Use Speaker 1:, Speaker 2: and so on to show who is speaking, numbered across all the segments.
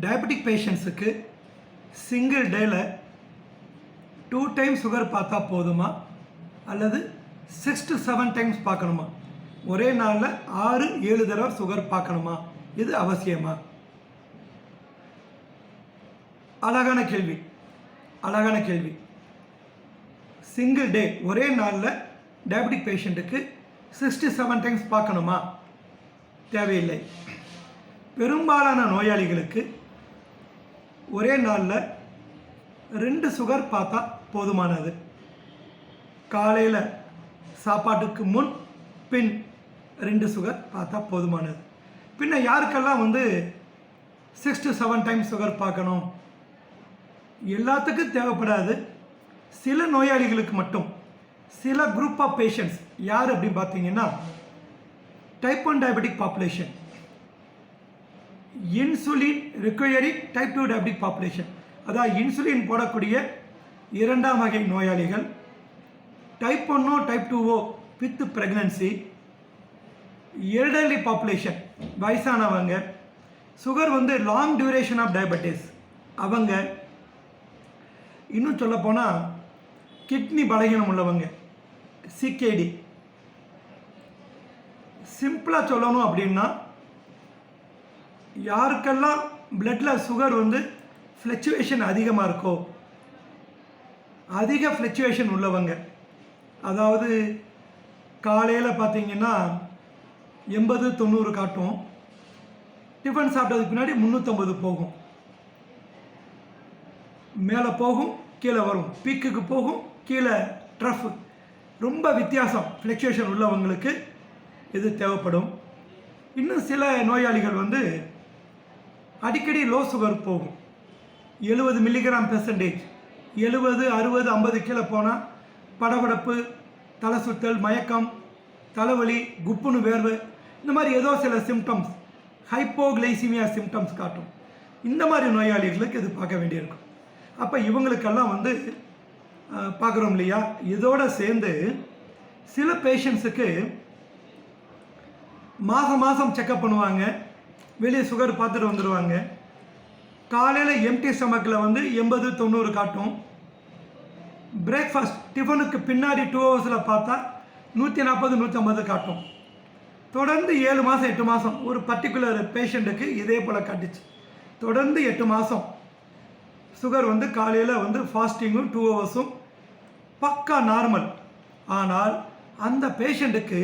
Speaker 1: Diabetic பேஷண்ட்ஸுக்கு single டேல 2 times sugar பார்த்தா போதுமா அல்லது 6 to 7 டைம்ஸ் பார்க்கணுமா? ஒரே நாளில் 6-7 தடவை சுகர் பார்க்கணுமா? இது அவசியமா? அழகான கேள்வி. சிங்கிள் டே ஒரே நாளில் டயபெட்டிக் பேஷண்ட்டுக்கு 6 to 7 டைம்ஸ் பார்க்கணுமா? தேவையில்லை. பெரும்பாலான நோயாளிகளுக்கு ஒரே நாளில் 2 சுகர் பார்த்தா போதுமானது. காலையில் சாப்பாட்டுக்கு முன் பின் 2 சுகர் பார்த்தா போதுமானது. பின்ன யாருக்கெல்லாம் 6 to 7 டைம்ஸ் சுகர் பார்க்கணும்? எல்லாத்துக்கும் தேவைப்படாது. சில நோயாளிகளுக்கு மட்டும், சில குரூப் ஆஃப் பேஷண்ட்ஸ். யார் அப்படின்னு பார்த்தீங்கன்னா type 1 diabetic population, insulin requiring type 2 diabetic population, அதாவது இன்சுலின் போடக்கூடிய 2ஆம் வகை நோயாளிகள், டைப் 1ஓ டைப் 2ஓ வித் ப்ரெக்னன்சி, எல்டர்லி பாப்புலேஷன் வயசானவங்க, sugar long duration of diabetes அவங்க, இன்னும் சொல்லப்போனால் கிட்னி பலகீனம் உள்ளவங்க, சிகேடி. சிம்பிளாக சொல்லணும் அப்படின்னா யாருக்கெல்லாம் பிளட்டில் சுகர் ஃப்ளக்சுவேஷன் அதிகமாக இருக்கோ, அதிக ஃப்ளக்சுவேஷன் உள்ளவங்க, அதாவது காலையில் பார்த்தீங்கன்னா 80-90 காட்டும், டிஃபன் சாப்பிட்டதுக்கு பின்னாடி 350 போகும், மேலே போகும் கீழே வரும், பீக்குக்கு போகும் கீழே ட்ரஃப், ரொம்ப வித்தியாசம் ஃப்ளக்சுவேஷன் உள்ளவங்களுக்கு இது தேவைப்படும். இன்னும் சில நோயாளிகள் அடிக்கடி லோ சுகர் போகும், 70 மில்லிகிராம் பெர்சன்டேஜ், 70, 60, 50 கீழே போனால் படபடப்பு, தலை சுத்தல், மயக்கம், தலைவலி, குப்புன்னு வேர்வை, இந்த மாதிரி ஏதோ சில சிம்டம்ஸ், ஹைப்போகிளைசிமியா சிம்டம்ஸ் காட்டும். இந்த மாதிரி நோயாளிகளுக்கு இது பார்க்க வேண்டியிருக்கும். அப்போ இவங்களுக்கெல்லாம் பார்க்குறோம் இல்லையா? இதோடு சேர்ந்து சில பேஷண்ட்ஸுக்கு மாதம் செக்கப் பண்ணுவாங்க, வெளியே சுகர் பார்த்துட்டு வந்துடுவாங்க. காலையில் எம்டி ஸ்டமக்கில் 80-90 காட்டும், பிரேக்ஃபாஸ்ட் டிஃபனுக்கு பின்னாடி 2 ஹவர்ஸில் பார்த்தா 140-150 காட்டும். தொடர்ந்து 7 மாதம் 8 மாதம் ஒரு பர்டிகுலர் பேஷண்ட்டுக்கு இதே போல் காட்டுச்சு. தொடர்ந்து 8 மாதம் சுகர் காலையில் ஃபாஸ்டிங்கும் 2 ஹவர்ஸும் பக்கா நார்மல். ஆனால் அந்த பேஷண்ட்டுக்கு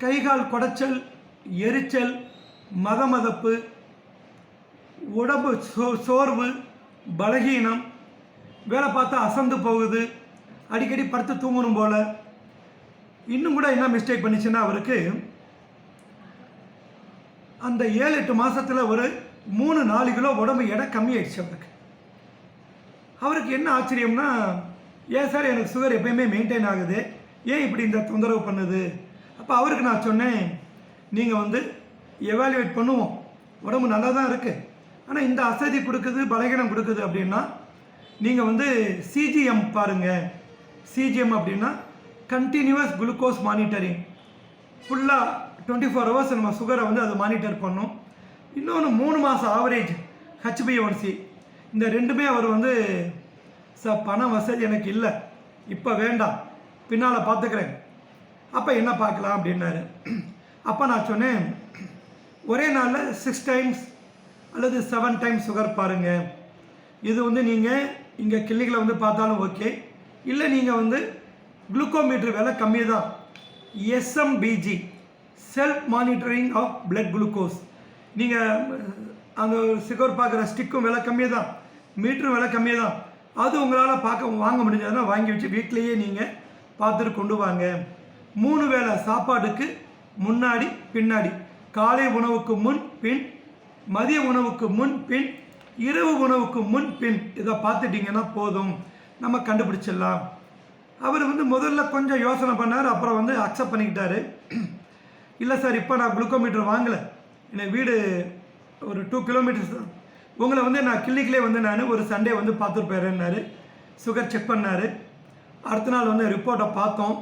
Speaker 1: கைகால் குடைச்சல், எரிச்சல், மதமதப்பு, உடம்பு சோர்வு, பலகீனம், வேலை பார்த்தா அசந்து போகுது, அடிக்கடி படுத்து தூங்கணும் போல். இன்னும் கூட என்ன மிஸ்டேக் பண்ணிச்சுன்னா அவருக்கு அந்த 7-8 மாதத்தில் ஒரு 3-4 கிலோ உடம்பு எடை கம்மியாயிடுச்சு. அவருக்கு என்ன ஆச்சரியம்னா, ஏன் சார் எனக்கு சுகர் எப்பயுமே மெயின்டைன் ஆகுது, ஏன் இப்படி இந்த தொந்தரவு பண்ணுது? அப்போ அவருக்கு நான் சொன்னேன், நீங்கள் எவாலுவேட் பண்ணுவோம், உடம்பு நல்லா தான் இருக்குது, ஆனால் இந்த அசதி கொடுக்குது, பலகீனம் கொடுக்குது அப்படின்னா நீங்கள் சிஜிஎம் பாருங்கள். சிஜிஎம் அப்படின்னா கண்டினியூவஸ் குளுக்கோஸ் மானிட்டரிங், ஃபுல்லாக 24 ஹவர்ஸ் நம்ம சுகரை அது மானிட்டர் பண்ணும். இன்னொன்று 3 மாதம் ஆவரேஜ் HbA1c. இந்த ரெண்டுமே அவர் சார் பண வசதி எனக்கு இல்லை, இப்போ வேண்டாம், பின்னால் பார்த்துக்கிறேன், அப்போ என்ன பார்க்கலாம் அப்படின்னாரு. அப்போ நான் சொன்னேன், ஒரே நாளில் 6 டைம்ஸ் அல்லது 7 டைம்ஸ் சுகர் பாருங்கள். இது நீங்கள் இங்கே கிளினிக்கில் பார்த்தாலும் ஓகே, இல்லை நீங்கள் குளுக்கோமீட்டர் விலை கம்மி தான், SMBG self monitoring of blood glucose. நீங்கள் அந்த சுகர் பார்க்குற ஸ்டிக்கும் விலை கம்மி தான், மீட்டரும் விலை கம்மி தான். அது உங்களால் வாங்க முடிஞ்சதுன்னா வாங்கி வச்சு வீட்டிலையே நீங்கள் பார்த்துட்டு கொண்டு வாங்க. 3 வேளை சாப்பாட்டுக்கு முன்னாடி பின்னாடி, காலை உணவுக்கு முன் பின், மதிய உணவுக்கு முன் பின், இரவு உணவுக்கு முன் பின், இதை பார்த்துட்டிங்கன்னா போதும், நம்ம கண்டுபிடிச்சிடலாம். அவர் முதல்ல கொஞ்சம் யோசனை பண்ணார், அப்புறம் அக்செப்ட் பண்ணிக்கிட்டாரு. இல்லை சார், இப்போ நான் குளுக்கோமீட்டர் வாங்கலை, எனக்கு வீடு ஒரு 2 கிலோமீட்டர்ஸ் தான், உங்களை நான் கிளினிக்லேயே நான் ஒரு சண்டே பார்த்துட்டு போயிடுறேன்னாரு. சுகர் செக் பண்ணார். அடுத்த நாள் ரிப்போர்ட்டை பார்த்தோம்.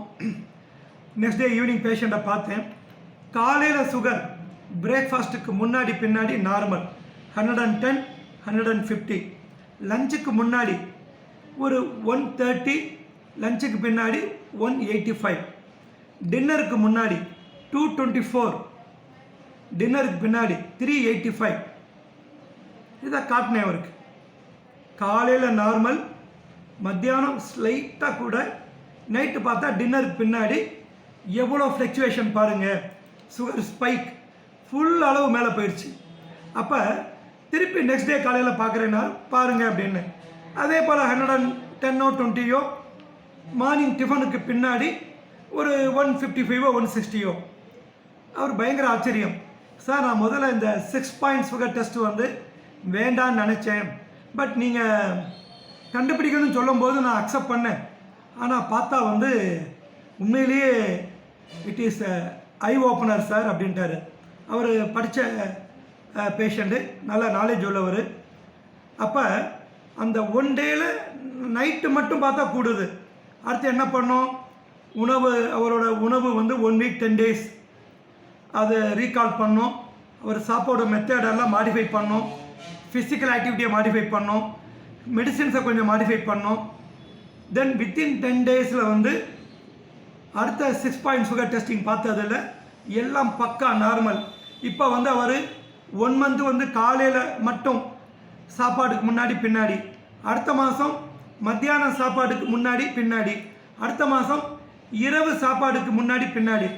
Speaker 1: நெக்ஸ்ட் டே ஈவினிங் பேஷண்ட்டை பார்த்தேன். காலையில் சுகர் பிரேக்ஃபாஸ்ட்டுக்கு முன்னாடி பின்னாடி நார்மல் 110 150. லஞ்சுக்கு முன்னாடி ஒரு 130, லஞ்சுக்கு பின்னாடி 185. டின்னருக்கு முன்னாடி 224, டின்னருக்கு பின்னாடி 385. இதை காட்டினேன் அவருக்கு. காலையில் நார்மல், மத்தியானம் ஸ்லைட்டாக கூட, நைட்டு பார்த்தா டின்னருக்கு பின்னாடி எவ்வளோ ஃப்ளக்சுவேஷன் பாருங்கள். சுகர் ஸ்பைக் ஃபுல் அளவு மேலே போயிடுச்சு. அப்போ திருப்பி நெக்ஸ்ட் டே காலையில் பார்க்குறேன்னா பாருங்கள் அப்படின்னு. அதே போல் 110 20 மார்னிங் டிஃபனுக்கு பின்னாடி ஒரு 155 160. அவர் பயங்கர ஆச்சரியம். சார், நான் முதல்ல இந்த 6 பாயிண்ட் சுகர் டெஸ்ட் வந்து வேண்டான்னு நினச்சேன், பட் நீங்கள் கண்டுபிடிக்கணும்னு சொல்லும்போது நான் அக்செப்ட் பண்ணேன். ஆனால் பார்த்தா வந்து உண்மையிலேயே it is I opener sir அப்படின்ட்டார். அவர் படித்த பேஷண்ட்டு, நல்ல நாலேஜ் உள்ளவர். அப்போ அந்த ஒன் டேயில் நைட்டு மட்டும் பார்த்தா கூடுது. அடுத்து என்ன பண்ணோம், உணவு, அவரோட உணவு வந்து 1 week 10 days அதை ரீகால் பண்ணோம். அவர் சாப்பாடு மெத்தடெல்லாம் மாடிஃபை பண்ணோம், ஃபிசிக்கல் ஆக்டிவிட்டியை மாடிஃபை பண்ணோம், மெடிசின்ஸை கொஞ்சம் மாடிஃபை பண்ணோம். தென் வித்தின் 10 days வந்து அடுத்த 6 பாயிண்ட் சுகர் டெஸ்டிங் பார்த்ததில் எல்லாம் பக்கா நார்மல். இப்போ வந்து அவர் 1 month வந்து காலையில் மட்டும் சாப்பாடுக்கு முன்னாடி பின்னாடி, அடுத்த மாதம் மத்தியானம் சாப்பாடுக்கு முன்னாடி பின்னாடி, அடுத்த மாதம் இரவு சாப்பாடுக்கு முன்னாடி பின்னாடி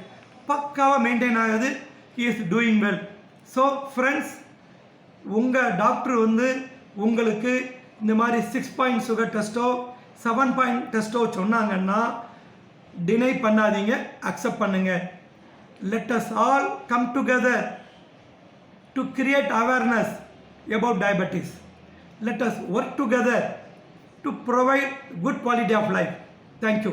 Speaker 1: பக்காவாக மெயின்டைன் ஆகுது. He is doing well. So friends, உங்கள் டாக்டர் வந்து உங்களுக்கு இந்த மாதிரி 6 பாயிண்ட் சுகர் டெஸ்ட்டோ 7 பாயிண்ட் டெஸ்ட்டோ சொன்னாங்கன்னா டினை பண்ணாதீங்க, அக்செப்ட் பண்ணுங்கள். Let us all come together to create awareness about diabetes. Let us work together to provide good quality of life. Thank you.